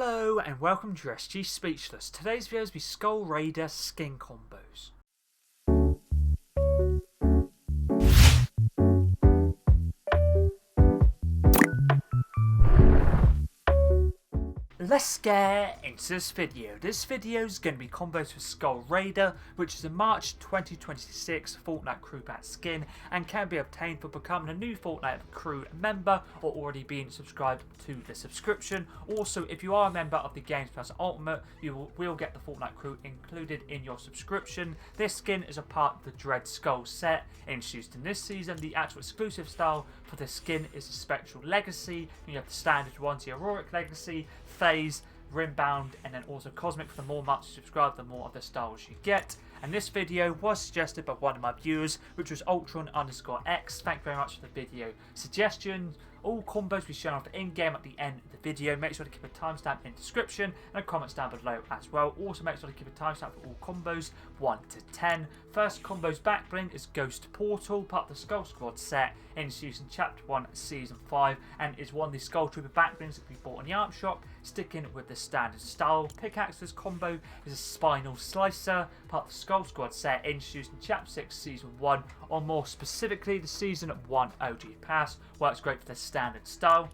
Hello and welcome to SG Speechless. Today's video will be Skull Raider skin combos. Let's get into this video. This video is going to be combos for Skull Raider, which is a March 2026 Fortnite Crew Pack skin and can be obtained for becoming a new Fortnite Crew member or already being subscribed to the subscription. Also, if you are a member of the Games Plus Ultimate, you will get the Fortnite Crew included in your subscription. This skin is a part of the Dread Skull set introduced in this season. The actual exclusive style for this skin is the Spectral Legacy. You have the standard ones, the Auroric Legacy, Phase, Rimbound, and then also Cosmic. For the more months you subscribe, the more of the styles you get. And this video was suggested by one of my viewers, which was Ultron_X. Thank you very much for the video suggestion. All combos will be shown off in-game at the end of the video. Make sure to keep a timestamp in the description and comments down below as well. Also make sure to keep a timestamp for all combos 1 to 10. First combo's back bling is Ghost Portal, part of the Skull Squad set introduced in Chapter 1 Season 5 and is one of the Skull Trooper back blings that can be bought in the art shop, sticking with the standard style. Pickaxe's combo is a Spinal Slicer, part of the Skull Squad set introduced in Chapter 6 Season 1, or more specifically the Season 1 OG Pass. Works great for the standard style.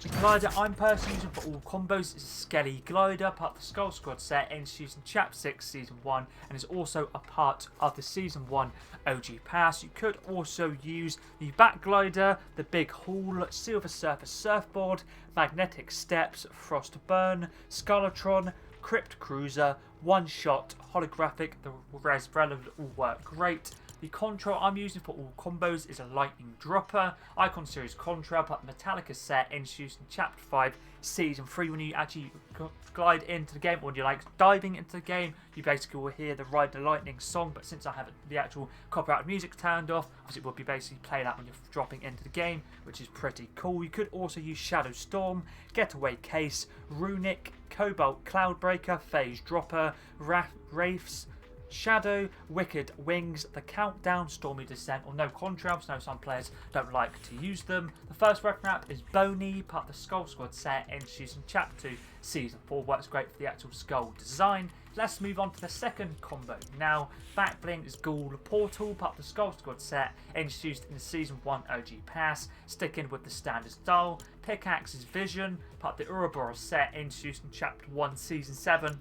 The glider I'm personally using for all combos is a Skelly Glider, part of the Skull Squad set introduced in Chapter 6 Season 1 and is also a part of the Season 1 OG Pass. You could also use the Back Glider, the Big Haul, Silver Surface Surfboard, Magnetic Steps, Frost Burn, Scarletron, Crypt Cruiser, One Shot, Holographic. The res relevant all work great. The contrail I'm using for all combos is a Lightning Dropper, Icon Series Contrail, part of the Metallica set introduced in Chapter 5 Season 3. When you actually glide into the game, or when you're like diving into the game, you basically will hear the Ride the Lightning song, but since I have the actual copyrighted music turned off, obviously it will be basically playing that when you're dropping into the game, which is pretty cool. You could also use Shadow Storm, Getaway Case, Runic, Cobalt Cloudbreaker, Phase Dropper, Wraiths, Shadow, Wicked Wings, the Countdown, Stormy Descent, or no contrails. No, some players don't like to use them. The first weapon wrap is Bony, part of the Skull Squad set introduced in Chapter 2 Season 4. Works great for the actual skull design. Let's move on to the second combo. Now, back bling is Ghoul Portal, part of the Skull Squad set introduced in the Season 1 OG Pass, sticking with the standard style. Pickaxe is Vision, part of the Ouroboros set introduced in Chapter 1 Season 7.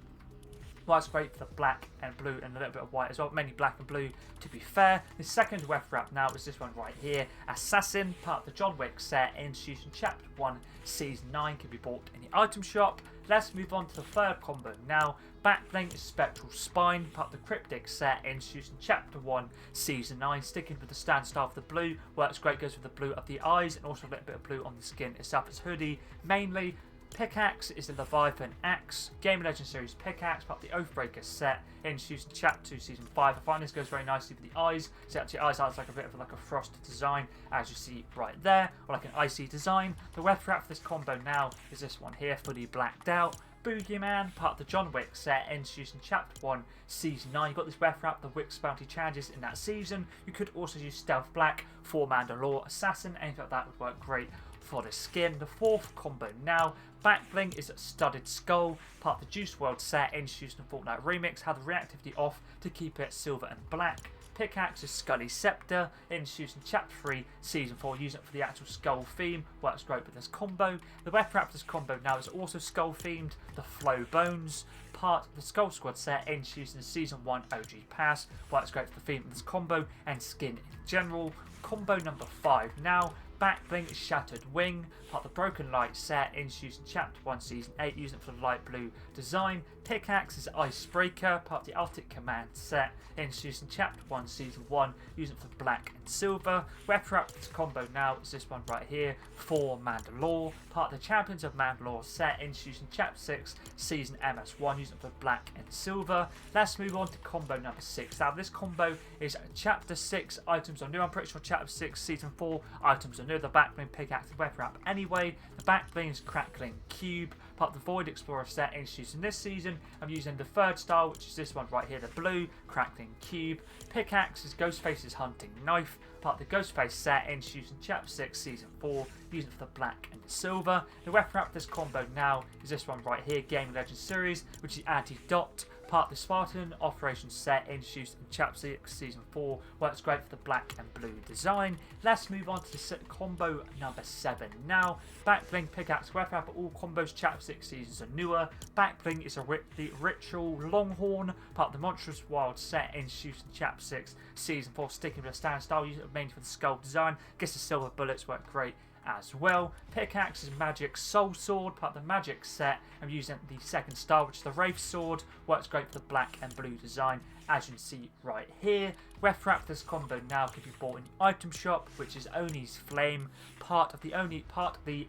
Works great for the black and blue and a little bit of white as well, mainly black and blue to be fair. The second weapon wrap now is this one right here, Assassin, part of the John Wick set introduced in Chapter 1 Season 9, can be bought in the item shop. Let's move on to the third combo now. Back bling is Spectral Spine, part of the Cryptic set introduced in Chapter 1 Season 9, sticking with the standard style for the blue. Works great, goes with the blue of the eyes and also a little bit of blue on the skin itself as hoodie mainly. Pickaxe is the Leviathan Axe, Game Legend Series Pickaxe, part of the Oathbreaker set introduced in Chapter 2 Season 5. I find this goes very nicely with the eyes. So actually eyes are like a bit of like a frosted design, as you see right there, or like an icy design. The weapon wrap for this combo now is this one here, fully blacked out. Boogeyman, part of the John Wick set introduced in Chapter 1 Season 9. You've got this weapon wrap, the Wick's bounty challenges in that season. You could also use Stealth Black for Mandalore Assassin, anything like that would work great for the skin. The fourth combo now, back bling is Studded Skull, part of the Juice WRLD set introduced in Fortnite Remix, had the reactivity off to keep it silver and black. Pickaxe is Scully Scepter, introduced in Chapter 3 Season 4, using it for the actual skull theme. Works great with this combo. The weapon wrap for this combo now is also skull themed, the Flow Bones, part of the Skull Squad set introduced in Season 1 OG Pass. Works great for the theme of this combo and skin in general. Combo number 5 now. Back bling is Shattered Wing, part of the Broken Light set introduced in Chapter 1 Season 8, using it for the light blue design. Pickaxe is Icebreaker, part of the Arctic Command set introduced in Chapter 1 Season 1, using it for black and silver. Weapon wrap for this combo now is this one right here, for Mandalore, part of the Champions of Mandalore set introduced in Chapter 6 Season MS1, using it for black and silver. Let's move on to combo number 6. Now this combo is Chapter 6 items are new. I'm pretty sure Chapter 6 Season 4 items are another backbling pickaxe and weapon wrap anyway. The backblings crackling cube, part of the Void Explorer set introduced in this season. I'm using the third style, which is this one right here, the blue crackling cube. Pickaxe is Ghostface's hunting knife, part of the Ghostface set introduced in Chapter 6 Season 4, using for the black and the silver. The weapon wrap for this combo now is this one right here, Gaming Legends series, which is Anti-Dot, part of the Spartan Operation set introduced in Chapter 6 Season 4, works great for the black and blue design. Let's move on to the combo number 7 now. Backbling pickaxe weapon wrap, all combos Chapter 6 seasons are newer. Backbling is the Ritual Longhorn, part of the Monstrous Wild set introduced in Chapter 6 Season 4, sticking with a standard style, using it mainly for the skull design. Guess the silver bullets work great as well. Pickaxe is Magic Soul Sword, part of the Magic set. I'm using the second style, which is the Wraith Sword, works great for the black and blue design, as you can see right here. Weapon wrap for this combo now can be bought in the item shop, which is Oni's Flame, part of the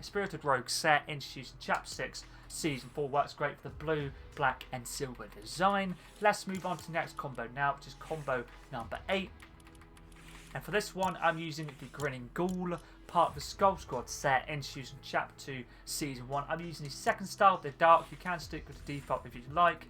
Spirited Rogue set introduced in Chapter 6 Season 4, works great for the blue, black and silver design. Let's move on to the next combo now, which is combo number 8. And for this one, I'm using the Grinning Ghoul, part of the Skull Squad set introduced in Chapter 2 Season 1. I'm using the second style, the Dark. You can stick with the default if you'd like.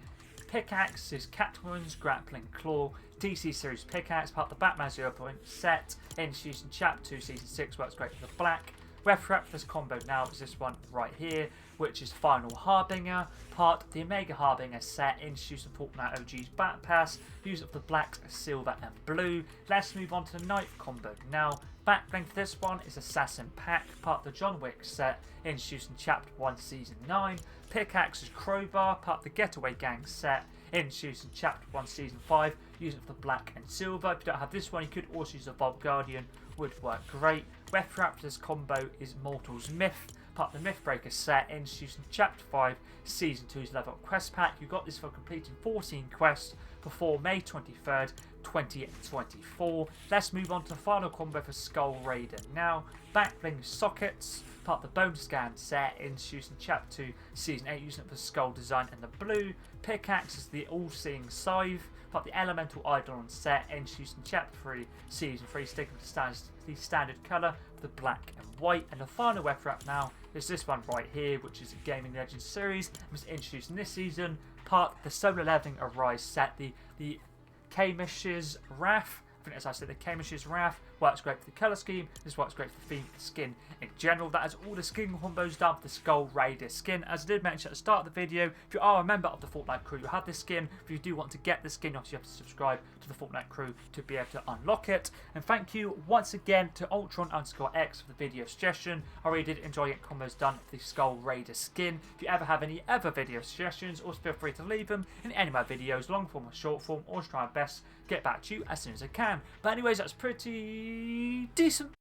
Pickaxe is Catwoman's Grappling Claw, DC Series Pickaxe, part of the Batman 0 Point set introduced in Chapter 2 Season 6, works great for the black. Weapon wrap for this combo now is this one right here, which is Final Harbinger, part of the Omega Harbinger set introduced in Fortnite OG's Battle Pass, used for the black, silver and blue. Let's move on to the 9th combo now. Backbling for this one is Assassin Pack, part of the John Wick set introduced in Chapter 1 Season 9. Pickaxe is Crowbar, part of the Getaway Gang set introduced in Chapter 1 Season 5, using for the black and silver. If you don't have this one, you could also use a Vault Guardian, would work great. Weapon wrap for this combo is Mortal's Myth, part of the Mythbreaker set introduced in Chapter 5 Season 2's Level Up Quest Pack. You got this for completing 14 quests before May 23rd, 2024. Let's move on to the final combo for Skull Raider now. Backbling Sockets, part of the Bone Scan set introduced in Chapter 2 Season 8, using it for the skull design and the blue. Pickaxe is the All-Seeing Scythe, part of the Elemental Eidolon set introduced in Chapter 3 Season 3, sticking with the standard colour of the black and white. And the final weapon wrap now is this one right here, which is a Gaming Legends series, and was introduced in this season, part of the Solar Leveling Arise set, the Kamish's Wrath. I think as I said, the Kamish's Wrath works great for the colour scheme. This works great for the theme, the skin in general. That is all the skin combos done for the Skull Raider skin. As I did mention at the start of the video, if you are a member of the Fortnite crew, you have this skin. If you do want to get the skin, obviously you have to subscribe to the Fortnite crew to be able to unlock it. And thank you once again to Ultron_X for the video suggestion. I really did enjoy getting combos done for the Skull Raider skin. If you ever have any other video suggestions, also feel free to leave them in any of my videos, long form or short form. Always try my best to get back to you as soon as I can. But anyways, that's pretty decent.